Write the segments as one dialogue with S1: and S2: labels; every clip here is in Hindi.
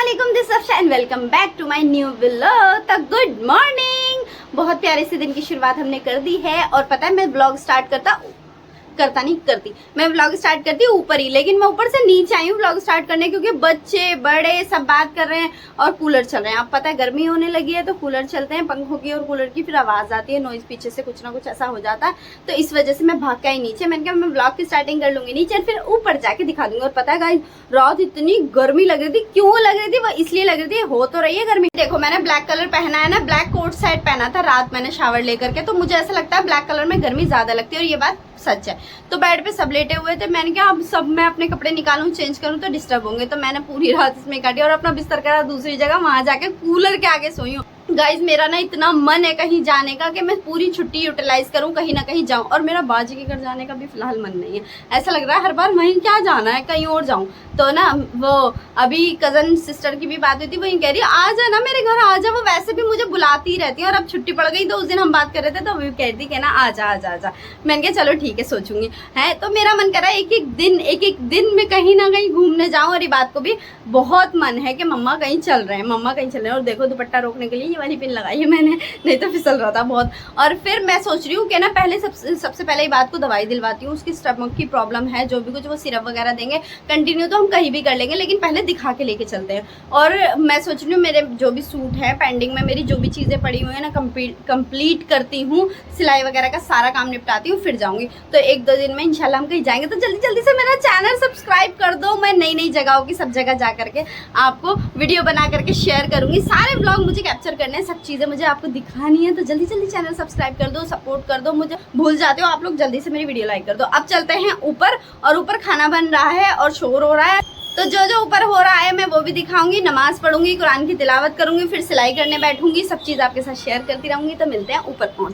S1: अस्सलामुअलैकुम this Afsha and welcome back to my new vlog. तो गुड मॉर्निंग। बहुत प्यारे से दिन की शुरुआत हमने कर दी है और पता है मैं ब्लॉग स्टार्ट करती मैं व्लॉग स्टार्ट करती हूँ ऊपर ही, लेकिन मैं ऊपर से नीचे आई हूँ व्लॉग स्टार्ट करने क्योंकि बच्चे बड़े सब बात कर रहे हैं और कूलर चल रहे हैं। आप पता है गर्मी होने लगी है तो कूलर चलते हैं, पंखों की और कूलर की फिर आवाज आती है, नॉइज पीछे से कुछ ना कुछ ऐसा हो जाता है। तो इस वजह से मैं भाग के आई नीचे। मैंने कहा मैं व्लॉग की स्टार्टिंग कर लूंगी नीचे, फिर ऊपर जाके दिखा दूंगी। और पता है गाइस रात इतनी गर्मी लग रही थी, क्यों लग रही थी वो इसलिए लग रही थी, हो तो रही है गर्मी। देखो मैंने ब्लैक कलर पहना है ना, ब्लैक कोट सेट पहना था रात मैंने शावर लेकर के, तो मुझे ऐसा लगता है ब्लैक कलर में गर्मी ज्यादा लगती है और ये बात सच है। तो बेड पे सब लेटे हुए थे, मैंने कहा अब सब मैं अपने कपड़े निकालूं चेंज करूं तो डिस्टर्ब होंगे, तो मैंने पूरी रात इसमें काटी और अपना बिस्तर करा दूसरी जगह, वहां जाके कूलर के आगे सोई हूँ। गाइज मेरा ना इतना मन है कहीं जाने का कि मैं पूरी छुट्टी यूटिलाइज करूं, कहीं ना कहीं जाऊं। और मेरा बाजी के घर जाने का भी फिलहाल मन नहीं है, ऐसा लग रहा है हर बार वहीं क्या जाना है, कहीं और जाऊं। तो ना वो अभी कजन सिस्टर की भी बात हुई थी, वही कह रही आ जा ना मेरे घर आ जा, वो वैसे भी मुझे बुलाती रहती है और अब छुट्टी पड़ गई। तो उस दिन हम बात कर रहे थे तो अभी कह रही थी ना आ जा आ जा आ जा। मैंने कहा चलो ठीक है सोचूंगी है। तो मेरा मन कर रहा है एक एक दिन में कहीं ना कहीं घूमने जाऊं। और ये बात को भी बहुत मन है कि मम्मा कहीं चल रहे हैं, मम्मा कहीं चल रहे हैं। और देखो दुपट्टा रोकने के लिए ये वाली पिन लगाई है मैंने, नहीं तो फिसल रहा था बहुत। और फिर मैं सोच रही हूँ कि ना पहले सबसे पहले ये बात को दवाई दिलवाती हूँ, उसकी स्टमक की प्रॉब्लम है, जो भी कुछ वो सिरप वगैरह देंगे कंटिन्यू तो हम कहीं भी कर लेंगे, लेकिन पहले दिखा के लेके चलते हैं। और मैं सोच रही हूँ मेरे जो भी सूट है पेंडिंग में, मेरी जो भी चीज़ें पड़ी हुई है ना कंप्लीट करती हूँ, सिलाई वगैरह का सारा काम निपटाती हूँ, फिर जाऊँगी। तो एक दो दिन में इंशाल्लाह हम कहीं जाएंगे। तो जल्दी जल्दी से मेरा चैनल सब्सक्राइब कर दो। मैं नई नई जगहों की सब जगह जा करके आपको वीडियो बना करके शेयर करूँगी। सारे ब्लॉग मुझे कैप्चर करने हैं, सब चीज़ें मुझे आपको दिखानी है। तो जल्दी जल्दी चैनल सब्सक्राइब कर दो, सपोर्ट कर दो। मुझे भूल जाते हो आप लोग, जल्दी से मेरी वीडियो लाइक कर दो। अब चलते हैं ऊपर, और ऊपर खाना बन रहा है और शोर हो रहा है, तो जो जो ऊपर हो रहा है मैं वो भी दिखाऊंगी। नमाज पढ़ूंगी, कुरान की तिलावत करूंगी, फिर सिलाई करने बैठूंगी, सब चीज़ आपके साथ शेयर करती रहूंगी। तो मिलते हैं ऊपर पहुंच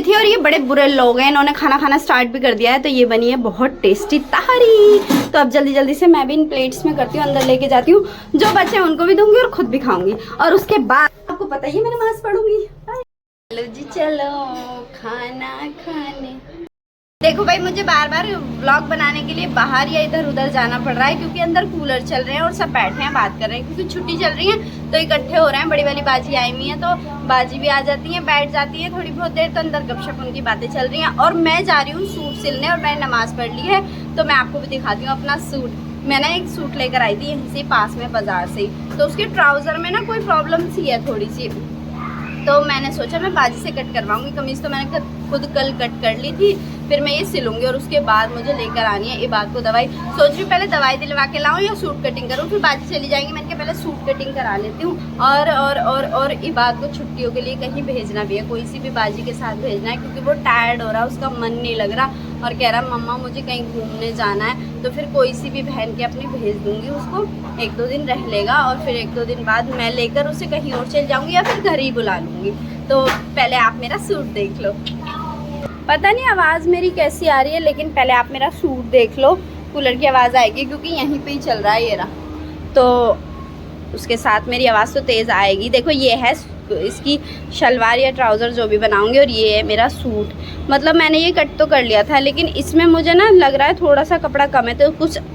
S1: थी। और ये बड़े बुरे लोग हैं, इन्होंने खाना खाना स्टार्ट भी कर दिया है। तो ये बनी है बहुत टेस्टी तहरी। तो अब जल्दी जल्दी से मैं भी इन प्लेट्स में करती हूँ, अंदर लेके जाती हूँ, जो बच्चे हैं उनको भी दूंगी और खुद भी खाऊंगी। और उसके बाद आपको पता ही है मैं नमाज पढ़ूंगी। चलो जी चलो खाना खाने। देखो भाई मुझे बार बार व्लॉग बनाने के लिए बाहर या इधर उधर जाना पड़ रहा है, क्योंकि अंदर कूलर चल रहे हैं और सब बैठे हैं बात कर रहे हैं, क्योंकि छुट्टी चल रही है तो इकट्ठे हो रहे हैं। बड़ी वाली बाजी आई हुई है तो बाजी भी आ जाती है, बैठ जाती है थोड़ी बहुत देर, तो अंदर गपशप उनकी बातें चल रही हैं। और मैं जा रही हूँ सूट सिलने, और मैंने नमाज पढ़ ली है तो मैं आपको भी दिखाती हूँ अपना सूट। मैंने एक सूट लेकर आई थी यहीं से पास में बाजार से, तो उसके ट्राउजर में ना कोई प्रॉब्लम सी है थोड़ी सी, तो मैंने सोचा मैं बाजी से कट करवाऊंगी। कमीज तो मैंने खुद कल कट कर ली थी, फिर मैं ये सिलूंगी और उसके बाद मुझे लेकर आनी है इबाद को दवाई। सोच रही हूँ पहले दवाई दिलवा के लाऊं या सूट कटिंग करूँ, फिर बाजी चली जाएंगी। मैंने कहा पहले सूट कटिंग करा लेती हूँ। और इबाद को छुट्टियों के लिए कहीं भेजना भी है, कोई सी भी बाजी के साथ भेजना है, क्योंकि वो टायर्ड हो रहा है, उसका मन नहीं लग रहा और कह रहा मम्मा मुझे कहीं घूमने जाना है। तो फिर कोई सी भी बहन के अपनी भेज दूंगी उसको, एक दो दिन रह लेगा और फिर एक दो दिन बाद मैं लेकर उसे कहीं और चल जाऊंगी या फिर घर ही बुला लूंगी। तो पहले आप मेरा सूट देख लो। पता नहीं आवाज़ मेरी कैसी आ रही है, लेकिन पहले आप मेरा सूट देख लो। कूलर की आवाज़ आएगी क्योंकि यहीं पे ही चल रहा है ये रहा, तो उसके साथ मेरी आवाज़ तो तेज़ आएगी। देखो ये है इसकी शलवार या ट्राउज़र जो भी बनाऊंगी, और ये है मेरा सूट। मतलब मैंने ये कट तो कर लिया था, लेकिन इसमें मुझे ना लग रहा है थोड़ा सा कपड़ा कम है, तो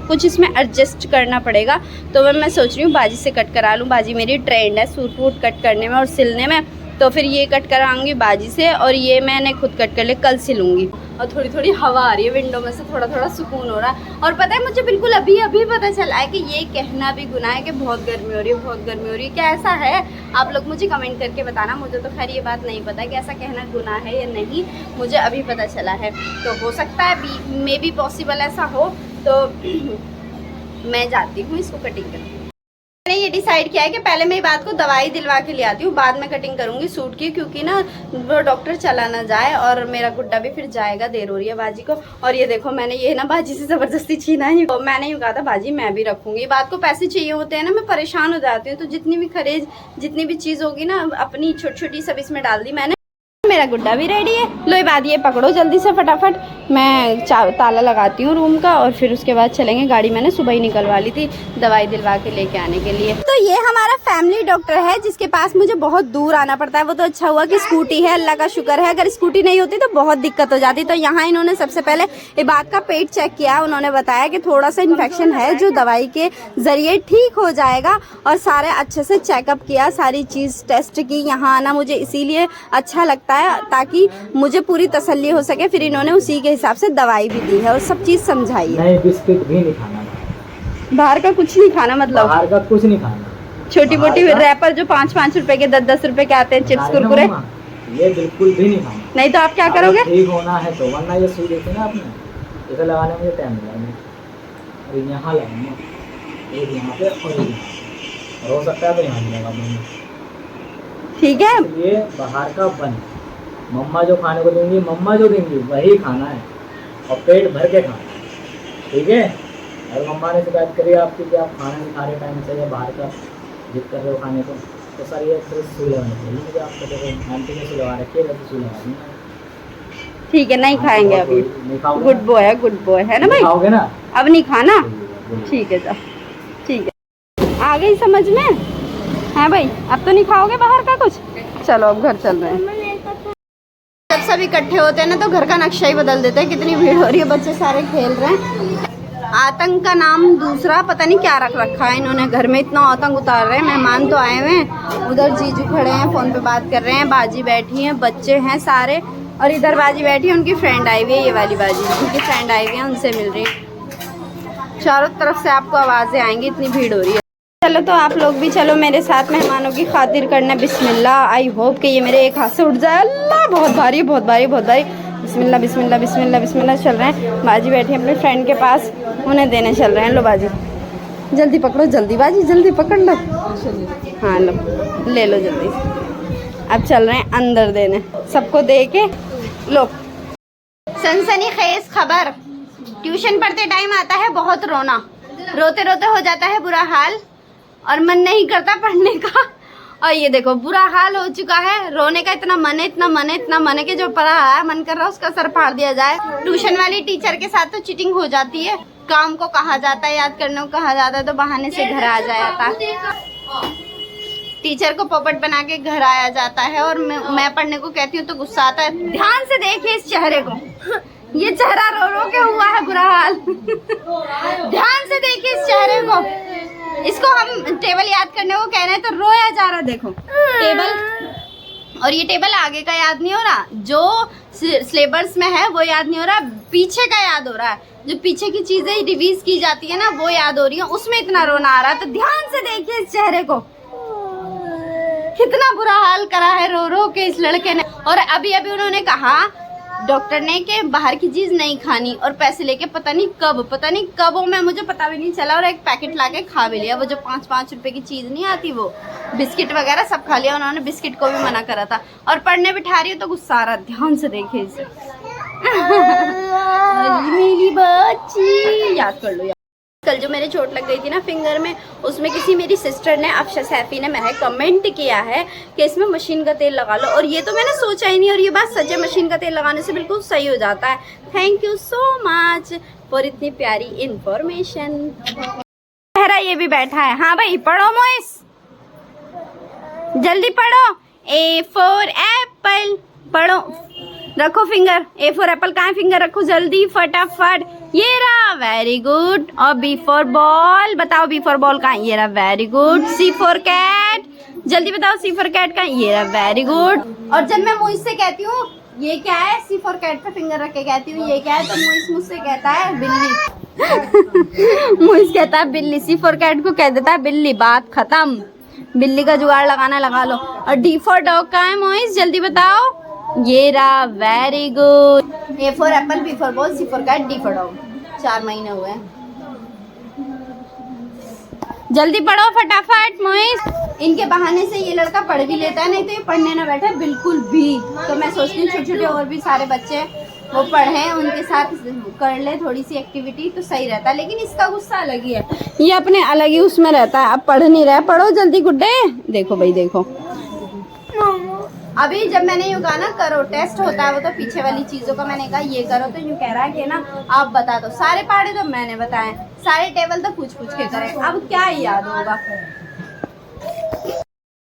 S1: कुछ इसमें एडजस्ट करना पड़ेगा। तो मैं सोच रही हूँ बाजी से कट करा लूँ। बाजी मेरी ट्रेंड है सूट वूट कट करने में और सिलने में, तो फिर ये कट कराऊंगी बाजी से, और ये मैंने खुद कट कर ले, कल सिलूंगी। और थोड़ी थोड़ी हवा आ रही है विंडो में से, थोड़ा थोड़ा सुकून हो रहा है। और पता है मुझे बिल्कुल अभी अभी पता चला है कि ये कहना भी गुनाह है कि बहुत गर्मी हो रही है, बहुत गर्मी हो रही है। क्या ऐसा है? आप लोग मुझे कमेंट करके बताना। मुझे तो खैर ये बात नहीं पता कि ऐसा कहना गुनाह है या नहीं, मुझे अभी पता चला है। तो हो सकता है मे बी पॉसिबल ऐसा हो, तो मैं जाती हूँ इसको कटिंग करने। मैंने ये डिसाइड किया है कि पहले मैं बात को दवाई दिलवा के ले आती हूँ, बाद में कटिंग करूंगी सूट की, क्योंकि ना वो डॉक्टर चला ना जाए और मेरा गुड्डा भी फिर जाएगा, देर हो रही है बाजी को। और ये देखो मैंने ये ना बाजी से ज़बरदस्ती छीना ही, तो मैंने यूँ कहा था बाजी मैं भी रखूँगी। बात को पैसे चाहिए होते हैं ना, मैं परेशान हो जाती हूँ। तो जितनी भी चीज़ होगी ना अपनी छोटी छोटी सब इसमें डाल दी मैंने। मेरा गुड्डा भी रेडी है। लो बात ये पकड़ो जल्दी से फटाफट, मैं ताला लगाती हूँ रूम का और फिर उसके बाद चलेंगे। गाड़ी मैंने सुबह ही निकलवा ली थी दवाई दिलवा के लेके आने के लिए। तो ये हमारा फैमिली डॉक्टर है जिसके पास मुझे बहुत दूर आना पड़ता है। वो तो अच्छा हुआ कि स्कूटी है, अल्लाह का शुक्र है। अगर स्कूटी नहीं होती तो बहुत दिक्कत हो जाती। तो यहाँ इन्होंने सबसे पहले इबाद का पेट चेक किया। उन्होंने बताया कि थोड़ा सा इन्फेक्शन है जो दवाई के जरिए ठीक हो जाएगा, और सारे अच्छे से चेकअप किया, सारी चीज़ टेस्ट की। यहाँ आना मुझे इसीलिए अच्छा लगता है ताकि मुझे पूरी तसल्ली हो सके। फिर इन्होंने उसी के हिसाब से दवाई भी दी है और सब चीज़ समझाई है।
S2: नहीं, बिस्किट भी नहीं खाना,
S1: बाहर का कुछ नहीं खाना, मतलब
S2: बाहर का कुछ नहीं खाना।
S1: छोटी मोटी रैपर जो 5-5 रुपए के 10-10 रुपए के आते हैं, चिप्स कुरकुरे,
S2: ये बिल्कुल भी नहीं खाना।
S1: नहीं तो आप क्या करोगे?
S2: ठीक होना है तो, वरना ये सुई देते ना आपने, इसे लगाने में मुझे टाइम लगा। और यहाँ लगाऊंगा, एक यहाँ पे और एक यहाँ, और हो सकता है तो यहाँ भी लगा।
S1: ठीक है,
S2: ये बाहर का बंद। मम्मा जो खाने को देंगी, मम्मा जो देंगी वही खाना है, और पेट भर के खाना है, ठीक है। अगर मम्मा ने शिकायत करी आपकी कि आप खाना नहीं खा रहे टाइम से या बाहर का जिद कर रहे हो खाने को, तो सर ये फिर सुई लगानी चाहिए। मुझे आपको देखो आंटी ने सुई लगा रखी है, तो सुई लगा दूँगा।
S1: ठीक है, नहीं खाएंगे अभी।
S2: नहीं खाओगे?
S1: गुड बॉय है, गुड बॉय है ना भाई।
S2: खाओगे ना?
S1: अब नहीं खाना, ठीक है। जा, ठीक है, आ गई समझ में है भाई। अब तो नहीं खाओगे बाहर का कुछ। चलो अब घर चल रहे हैं। जब सब इकट्ठे होते हैं ना तो घर का नक्शा ही बदल देते हैं। कितनी भीड़ हो रही है, बच्चे सारे खेल रहे हैं। आतंक का नाम दूसरा पता नहीं क्या रख रखा है इन्होंने। घर में इतना आतंक उतार रहे हैं। मेहमान तो आए हुए हैं, उधर जीजू खड़े हैं फोन पे बात कर रहे हैं, बाजी बैठी हैं, बच्चे हैं सारे, और इधर बाजी बैठी है, उनकी फ्रेंड आई हुई है, ये वाली बाजी उनकी फ्रेंड आई हुई है, उनसे मिल रही है। चारों तरफ से आपको आवाज़ें आएंगी, इतनी भीड़ हो रही है। चलो तो आप लोग भी चलो मेरे साथ मेहमानों की खातिर करने। बिस्मिल्लाह। आई होप कि ये मेरे एक हाथ से उठ जाए। अल्लाह, बहुत भारी, बहुत भारी, बहुत भारी। बिस्मिल्लाह बिस्मिल्लाह बिस्मिल्लाह बिस्मिल्लाह। चल रहे हैं, बाजी बैठी है अपने फ्रेंड के पास, उन्हें देने चल रहे हैं। लो बाजी जल्दी पकड़ो, जल्दी बाजी जल्दी पकड़ लो। हाँ लो, ले लो जल्दी। अब चल रहे हैं अंदर देने, सबको दे के। लो, सनसनीखेज खबर, ट्यूशन पढ़ते टाइम आता है बहुत रोना, रोते रोते हो जाता है बुरा हाल और मन नहीं करता पढ़ने का। और ये देखो बुरा हाल हो चुका है, रोने का इतना मन है, इतना मन है, इतना मन है कि जो पढ़ा है मन कर रहा है उसका सर फाड़ दिया जाए। ट्यूशन वाली टीचर के साथ तो चीटिंग हो जाती है। काम को कहा जाता है, याद करने को कहा जाता है, तो बहाने से घर आ जाता है। टीचर को पोपट बना के घर आया जाता है, और मैं पढ़ने को कहती हूँ तो गुस्सा आता है। ध्यान से देखिए इस चेहरे को, ये चेहरा रो रो के हुआ है बुरा हाल। ध्यान से देखिए इस चेहरे को। इसको हम टेबल याद करने को कह रहे हैं तो रोया जा रहा। देखो टेबल, और ये टेबल आगे का याद नहीं हो रहा, जो सिलेबस में है वो याद नहीं हो रहा, पीछे का याद हो रहा है। जो पीछे की चीजें रिवीज की जाती है ना वो याद हो रही है, उसमें इतना रोना आ रहा है। तो ध्यान से देखिए इस चेहरे को, कितना बुरा हाल करा है रो रो के इस लड़के ने। और अभी अभी उन्होंने कहा डॉक्टर ने कि बाहर की चीज नहीं खानी, और पैसे लेके पता नहीं कब में मुझे पता भी नहीं चला, और एक पैकेट लाके खा भी लिया। वो जो 5-5 रुपए की चीज नहीं आती, वो बिस्किट वगैरह सब खा लिया उन्होंने। बिस्किट को भी मना करा था, और पढ़ने बिठा रही हो तो गुस्सा आ रहा। ध्यान से देखिए इसे। मेरी बच्ची, याद कर लो यार। कल जो मेरे चोट लग गई थी ना फिंगर में, उसमें किसी मेरी सिस्टर ने, अफशा सैफी ने मैंने कमेंट किया है कि इसमें मशीन का तेल लगा लो, और ये तो मैंने सोचा ही नहीं, और ये बात सच है, मशीन का तेल लगाने से बिल्कुल सही हो जाता है। Thank you so much for इतनी प्यारी इंफॉर्मेशन। ये भी बैठा है। हाँ भाई पढ़ो मोइस, जल्दी पढ़ो। ए फॉर एप्पल पढ़ो, रखो फिंगर। ए फॉर एप्पल कहाँ है, फिंगर रखो जल्दी फटाफट। ये रहा, वेरी गुड। और बी फॉर बॉल, बताओ बी फॉर बॉल कहाँ है, ये रहा, very good. C for cat, जल्दी बताओ सी फॉर कैट कहाँ है, ये रहा, वेरी गुड। और जब मैं मुझसे कहती हूँ ये क्या है, सी फॉर कैट पे फिंगर रख के कहती हूँ ये क्या है, तो मुझसे कहता है बिल्ली। मुझसे कहता है बिल्ली, सी फॉर कैट को कह देता है बिल्ली, बात खत्म। बिल्ली का जुगाड़ लगाना लगा लो। और डी फॉर डॉग कहाँ है मोइस, जल्दी बताओ, ये रहा, very good. A for apple, B for ball, C for cat, D for dog. 4 महीने हुए हैं। जल्दी पढ़ो फटाफट मोइस। इनके बहाने से ये लड़का पढ़ भी लेता है, नहीं तो ये पढ़ने ना बैठे बिल्कुल भी। तो मैं सोचती हूँ छोटे छोटे और भी सारे बच्चे वो पढ़े, उनके साथ कर ले थोड़ी सी एक्टिविटी तो सही रहता है। लेकिन इसका गुस्सा अलग ही है, ये अपने अलग ही उसमें रहता है। अब पढ़ नहीं रहा, पढ़ो जल्दी गुड्डे। देखो भाई देखो, अभी जब मैंने यूँ कहा ना करो टेस्ट होता है वो तो पीछे वाली चीज़ों का, मैंने कहा ये करो तो यूँ कह रहा है कि ना आप बता दो। सारे पहाड़े तो मैंने बताए, सारे टेबल तो पूछ पूछ के करें, अब क्या याद होगा।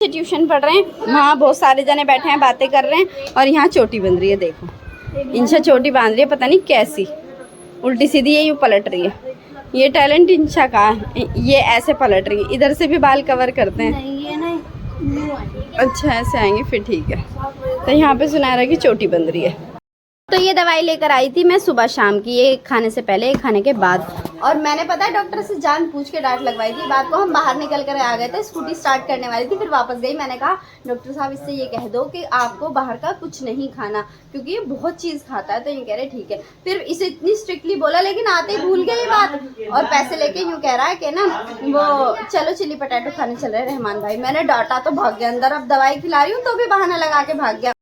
S1: ट्यूशन पढ़ रहे हैं, वहाँ बहुत सारे जने बैठे हैं बातें कर रहे हैं और यहाँ चोटी बन रही है। देखो इंशा चोटी बांध रही है, पता नहीं कैसी उल्टी सीधी ये यूँ पलट रही है। ये टैलेंट इंशा का है, ये ऐसे पलट रही है। इधर से भी बाल कवर करते हैं।
S3: नहीं ये नहीं।
S1: अच्छा ऐसे आएंगे फिर ठीक है। तो यहाँ पे सुना रहा है कि चोटी बंद रही है। तो ये दवाई लेकर आई थी मैं सुबह शाम की, ये खाने से पहले खाने के बाद। और मैंने पता है डॉक्टर से जान पूछ के डांट लगवाई थी। बात को हम बाहर निकल कर आ गए थे, स्कूटी स्टार्ट करने वाली थी, फिर वापस गई। मैंने कहा डॉक्टर साहब इससे ये कह दो कि आपको बाहर का कुछ नहीं खाना, क्योंकि ये बहुत चीज़ खाता है। तो यूँ कह रहे ठीक है। फिर इसे इतनी स्ट्रिक्टली बोला, लेकिन आते ही भूल गए ये बात और पैसे लेके यूँ कह रहा है कि ना वो चलो चिली पटेटो खाने चल रहे रहमान भाई। मैंने डांटा तो भाग गया अंदर। अब दवाई खिला रही हूँ तो भी बहाना लगा के भाग गया।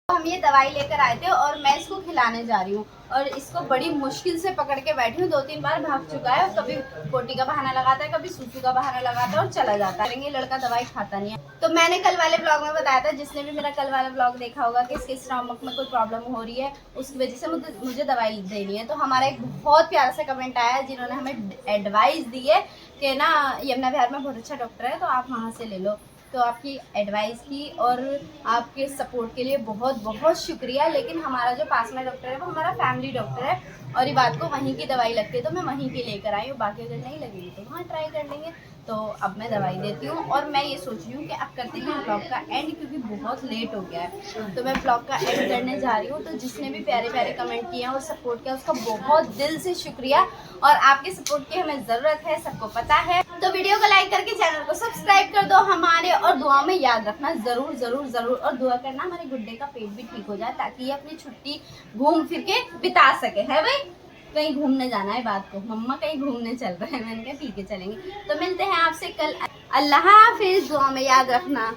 S1: हम ये दवाई लेकर आए थे और मैं इसको खिलाने जा रही हूँ और इसको बड़ी मुश्किल से पकड़ के बैठी हूँ। 2-3 बार भाग चुका है। कभी पोटी का बहाना लगाता है, कभी सूसू का बहाना लगाता है और चला जाता है। ये लड़का दवाई खाता नहीं है। तो मैंने कल वाले ब्लॉग में बताया था, जिसने भी मेरा कल वाला ब्लॉग देखा होगा, कि इसके स्टमक में कोई प्रॉब्लम हो रही है, उसकी वजह से मुझे दवाई देनी है। तो हमारा एक बहुत प्यारा सा कमेंट आया है जिन्होंने हमें एडवाइस दी है कि ना यमुना विहार में बहुत अच्छा डॉक्टर है तो आप वहाँ से ले लो। तो आपकी एडवाइस की और आपके सपोर्ट के लिए बहुत बहुत शुक्रिया। लेकिन हमारा जो पास में डॉक्टर है वो हमारा फैमिली डॉक्टर है और ये बात को वहीं की दवाई लगती है तो मैं वहीं की लेकर आई हूँ। बाकी अगर नहीं लगेगी तो वहाँ ट्राई कर लेंगे। तो अब मैं दवाई देती हूँ और मैं ये सोच रही हूँ कि अब करते हैं ब्लॉग का एंड, क्योंकि बहुत लेट हो गया है। तो मैं ब्लॉग का एंड करने जा रही हूँ। तो जिसने भी प्यारे प्यारे कमेंट किए हैं और सपोर्ट किया उसका बहुत दिल से शुक्रिया। और आपके सपोर्ट की हमें ज़रूरत है, सबको पता है। तो वीडियो को लाइक करके चैनल को सब्सक्राइब कर दो हमारे, और दुआ में याद रखना ज़रूर ज़रूर ज़रूर। और दुआ करना हमारे गुड्डे का पेट भी ठीक हो जाए ताकि ये अपनी छुट्टी घूम फिर के बिता सके। है भाई, कहीं घूमने जाना है बात को, मम्मा कहीं घूमने चल रहे हैं। मैंने कहा ठीक है चलेंगे। तो मिलते हैं आपसे कल। अल्लाह हाफिज़, दुआ में याद रखना।